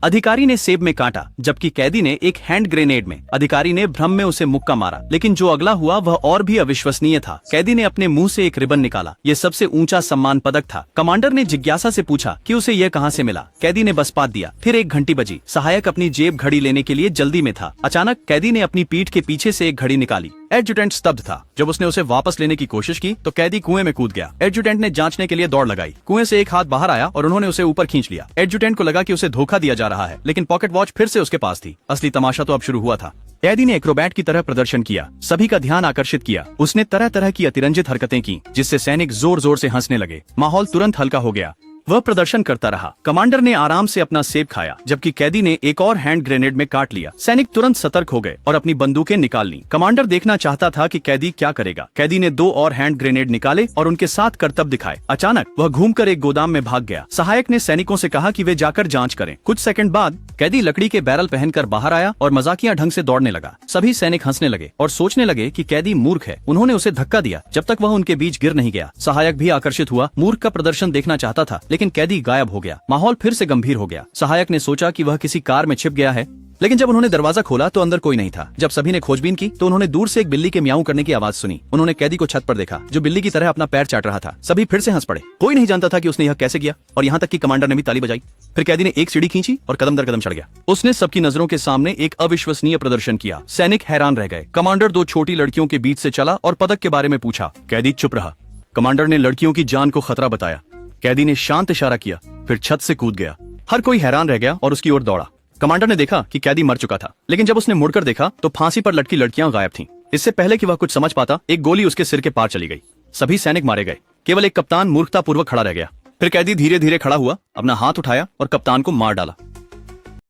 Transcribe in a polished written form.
अधिकारी ने सेब में काटा, जबकि कैदी ने एक हैंड ग्रेनेड में। अधिकारी ने भ्रम में उसे मुक्का मारा, लेकिन जो अगला हुआ वह और भी अविश्वसनीय था। कैदी ने अपने मुंह से एक रिबन निकाला। यह सबसे ऊंचा सम्मान पदक था। कमांडर ने जिज्ञासा से पूछा कि उसे यह कहां से मिला। कैदी ने बस पात दिया। फिर एक घंटी बजी। सहायक अपनी जेब घड़ी लेने के लिए जल्दी में था। अचानक कैदी ने अपनी पीठ के पीछे से एक घड़ी निकाली। एडजुटेंट स्तब्ध था। जब उसने उसे वापस लेने की कोशिश की तो कैदी कुएं में कूद गया। एडजुटेंट ने जांचने के लिए दौड़ लगाई। कुएं से एक हाथ बाहर आया और उन्होंने उसे ऊपर खींच लिया। एडजुटेंट को लगा कि उसे धोखा दिया जा रहा है, लेकिन पॉकेट वॉच फिर से उसके पास थी। असली तमाशा तो अब शुरू हुआ था। कैदी ने एक्रोबैट की तरह प्रदर्शन किया, सभी का ध्यान आकर्षित किया। उसने तरह तरह की अतिरंजित हरकतें की, जिससे सैनिक जोर जोर से हंसने लगे। माहौल तुरंत हल्का हो गया। वह प्रदर्शन करता रहा। कमांडर ने आराम से अपना सेब खाया, जबकि कैदी ने एक और हैंड ग्रेनेड में काट लिया। सैनिक तुरंत सतर्क हो गए और अपनी बंदूकें निकाल ली। कमांडर देखना चाहता था कि कैदी क्या करेगा। कैदी ने 2 और हैंड ग्रेनेड निकाले और उनके साथ करतब दिखाए। अचानक वह घूमकर एक गोदाम में भाग गया। सहायक ने सैनिकों से कहा कि वे जाकर जांच करें। कुछ सेकंड बाद कैदी लकड़ी के बैरल पहनकर बाहर आया और मजाकिया ढंग से दौड़ने लगा। सभी सैनिक हंसने लगे और सोचने लगे कि कैदी मूर्ख है। उन्होंने उसे धक्का दिया जब तक वह उनके बीच गिर नहीं गया। सहायक भी आकर्षित हुआ। मूर्ख का प्रदर्शन देखना चाहता था, लेकिन कैदी गायब हो गया। माहौल फिर से गंभीर हो गया। सहायक ने सोचा कि वह किसी कार में छिप गया है, लेकिन जब उन्होंने दरवाजा खोला तो अंदर कोई नहीं था। जब सभी ने खोजबीन की तो उन्होंने दूर से एक बिल्ली के म्याऊं करने की आवाज सुनी। उन्होंने कैदी को छत पर देखा, जो बिल्ली की तरह अपना पैर चाट रहा था। सभी फिर से हंस पड़े। कोई नहीं जानता था कि उसने यह कैसे किया, और यहाँ तक कि कमांडर ने भी ताली बजाई। फिर कैदी ने एक सीढ़ी खींची और कदम दर कदम चढ़ गया। उसने सबकी नजरों के सामने एक अविश्वसनीय प्रदर्शन किया। सैनिक हैरान रह गए। कमांडर 2 छोटी लड़कियों के बीच से चला और पदक के बारे में पूछा। कैदी चुप रहा। कमांडर ने लड़कियों की जान को खतरा बताया। कैदी ने शांत इशारा किया, फिर छत से कूद गया। हर कोई हैरान रह गया और उसकी ओर दौड़ा। कमांडर ने देखा कि कैदी मर चुका था, लेकिन जब उसने मुड़कर देखा तो फांसी पर लटकी लड़कियां गायब थीं। इससे पहले कि वह कुछ समझ पाता, एक गोली उसके सिर के पार चली गई। सभी सैनिक मारे गए। केवल एक कप्तान मूर्खतापूर्वक खड़ा रह गया। फिर कैदी धीरे धीरे खड़ा हुआ, अपना हाथ उठाया और कप्तान को मार डाला।